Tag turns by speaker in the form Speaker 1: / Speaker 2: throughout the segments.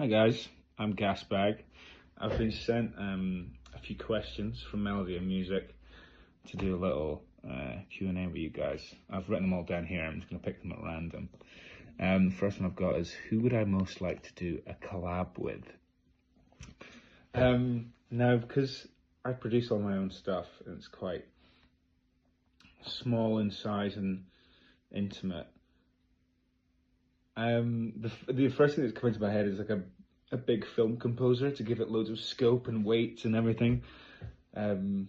Speaker 1: Hi guys, I'm Gasbag. I've been sent a few questions from Melody and Music to do a little Q&A with you guys. I've written them all down here. I'm just going to pick them at random. The first one I've got is, who would I most like to do a collab with? Now, because I produce all my own stuff and it's quite small in size and intimate, the first thing that's come into my head is like a big film composer to give it loads of scope and weight and everything. Maybe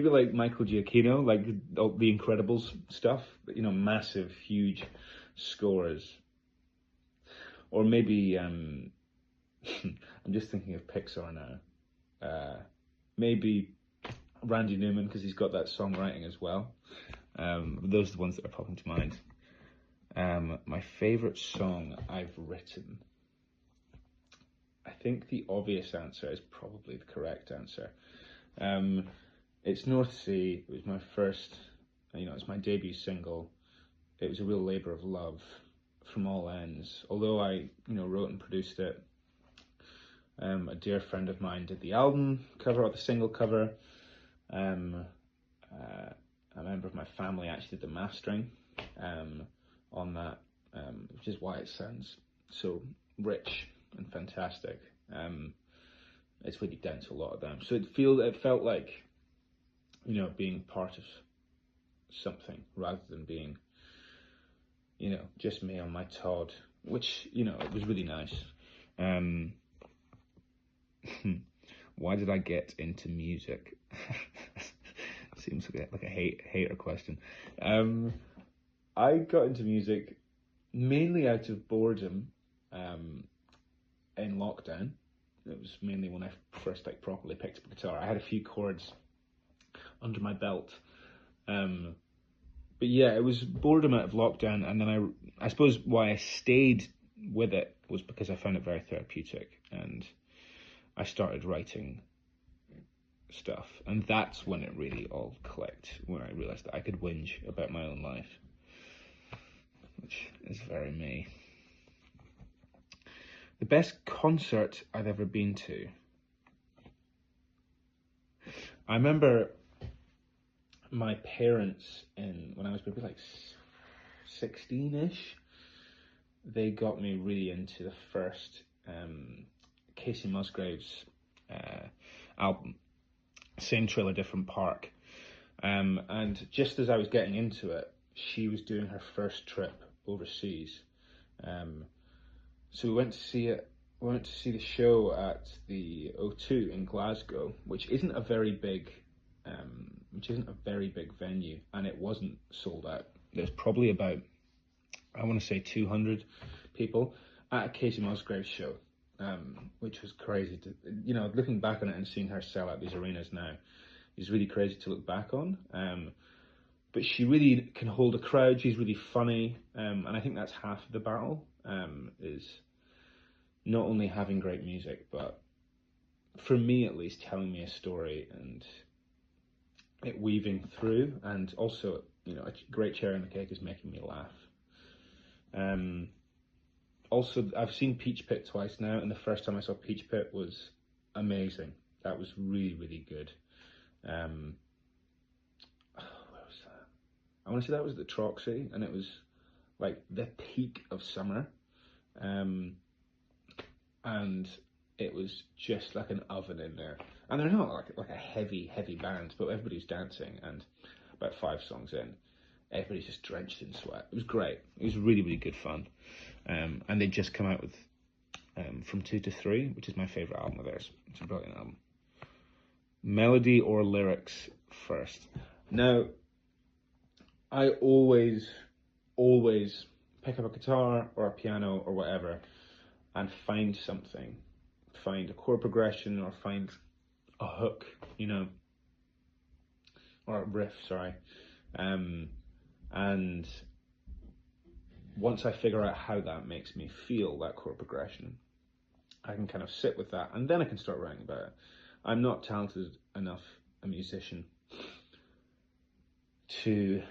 Speaker 1: like Michael Giacchino, like all the Incredibles stuff, massive, huge scores. Or maybe, I'm just thinking of Pixar now. Maybe Randy Newman, because he's got that songwriting as well. Those are the ones that are popping to mind. My favourite song I've written. I think the obvious answer is probably the correct answer. It's North Sea. It was my first, it's my debut single. It was a real labour of love from all ends. Although I, wrote and produced it, a dear friend of mine did the album cover or the single cover. A member of my family actually did the mastering on that, which is why it sounds so rich and fantastic. It's really down to a lot of them. So it felt like, being part of something rather than being, just me on my Todd, which, it was really nice. Why did I get into music? Seems like a hater question. I got into music mainly out of boredom in lockdown. It was mainly when I first properly picked up a guitar. I had a few chords under my belt. But yeah, it was boredom out of lockdown, and then I suppose why I stayed with it was because I found it very therapeutic, and I started writing stuff, and that's when it really all clicked, when I realised that I could whinge about my own life, which is very me. The best concert I've ever been to. I remember my parents, when I was maybe like 16-ish, they got me really into the first Casey Musgraves album, Same Trailer, Different Park. And just as I was getting into it, she was doing her first trip overseas. So we went to see it. We went to see the show at the O2 in Glasgow, which isn't a very big venue, and it wasn't sold out. There's probably about, I want to say 200 people at a Casey Musgraves show, which was crazy to, looking back on it and seeing her sell out these arenas now is really crazy to look back on. But she really can hold a crowd. She's really funny, and I think that's half of the battle, is not only having great music, but for me at least, telling me a story and it weaving through, and also, a great cherry on the cake is making me laugh. Also, I've seen Peach Pit twice now, and the first time I saw Peach Pit was amazing. That was really, really good. Where was that? I want to say that was the Troxy, and it was like the peak of summer. And it was just like an oven in there. And they're not like a heavy band, but everybody's dancing, and about 5 songs in, everybody's just drenched in sweat. It was great. It was really, really good fun. And they just come out with From 2 to 3, which is my favourite album of theirs. It's a brilliant album. Melody or lyrics first? Now, I always pick up a guitar or a piano or whatever and find something. Find a chord progression or find a hook, or a riff, sorry. And once I figure out how that makes me feel, that chord progression, I can kind of sit with that, and then I can start writing about it. I'm not talented enough a musician to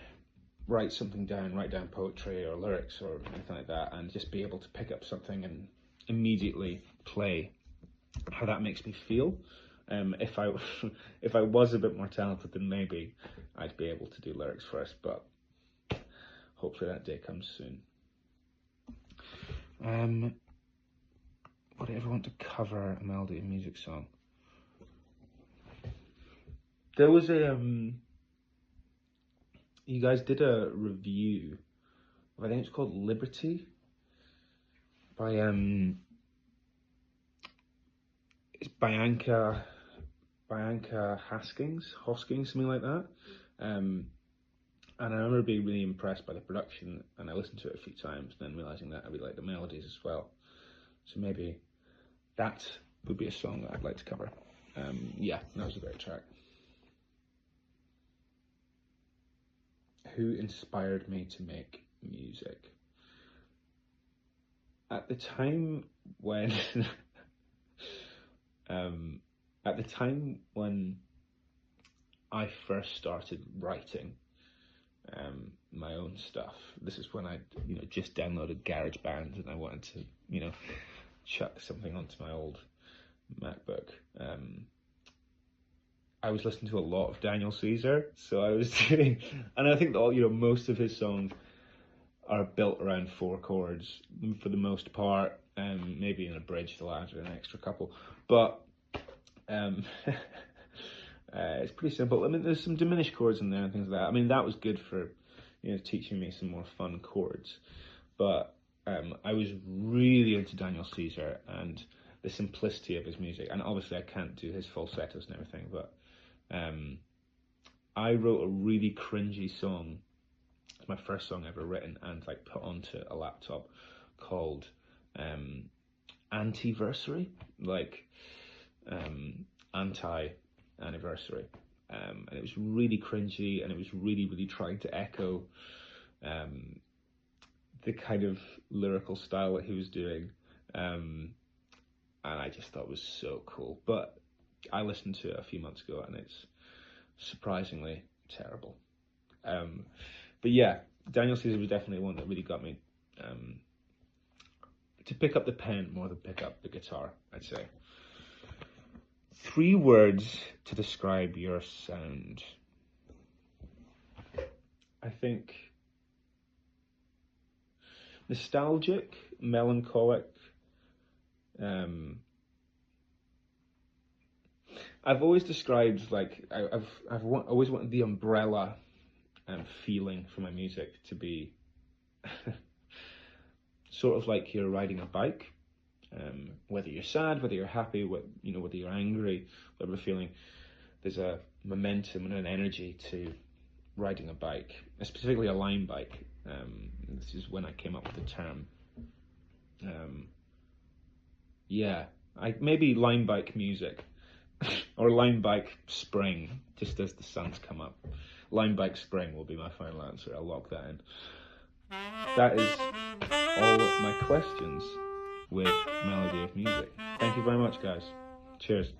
Speaker 1: write something down, write down poetry or lyrics or anything like that, and just be able to pick up something and immediately play, how that makes me feel. If I if I was a bit more talented, then maybe I'd be able to do lyrics first, but hopefully that day comes soon. Would I ever want to cover a Melody of Music song? There was a you guys did a review of, I think it's called Liberty, by it's Bianca Hoskins, something like that. And I remember being really impressed by the production, and I listened to it a few times, then realizing that I really like the melodies as well. So maybe that would be a song that I'd like to cover. Yeah, that was a great track. Who inspired me to make music? At the time when I first started writing my own stuff, this is when I just downloaded GarageBand, and I wanted to chuck something onto my old MacBook. I was listening to a lot of Daniel Caesar, so I was doing, and I think that most of his songs are built around 4 chords for the most part, maybe in a bridge they'll add an extra couple, but it's pretty simple. I mean, there's some diminished chords in there and things like that. I mean, that was good for teaching me some more fun chords, but I was really into Daniel Caesar and the simplicity of his music, and obviously I can't do his falsettos and everything, but I wrote a really cringy song. It's my first song ever written and put onto a laptop, called Antiversary, anti-anniversary, and it was really cringy, and it was really trying to echo the kind of lyrical style that he was doing, and I just thought it was so cool. But I listened to it a few months ago, and it's surprisingly terrible. But yeah, Daniel Caesar was definitely one that really got me to pick up the pen more than pick up the guitar, I'd say. 3 words to describe your sound. I think nostalgic, melancholic. I've always described I've always wanted the umbrella feeling for my music to be sort of like you're riding a bike. Whether you're sad, whether you're happy, whether you're angry, whatever feeling, there's a momentum and an energy to riding a bike, specifically a line bike. This is when I came up with the term. Maybe line bike music, or line bike spring, just as the sun's come up. Line bike spring will be my final answer. I'll lock that in. That is all my questions with Melody of Music. Thank you very much, guys. Cheers.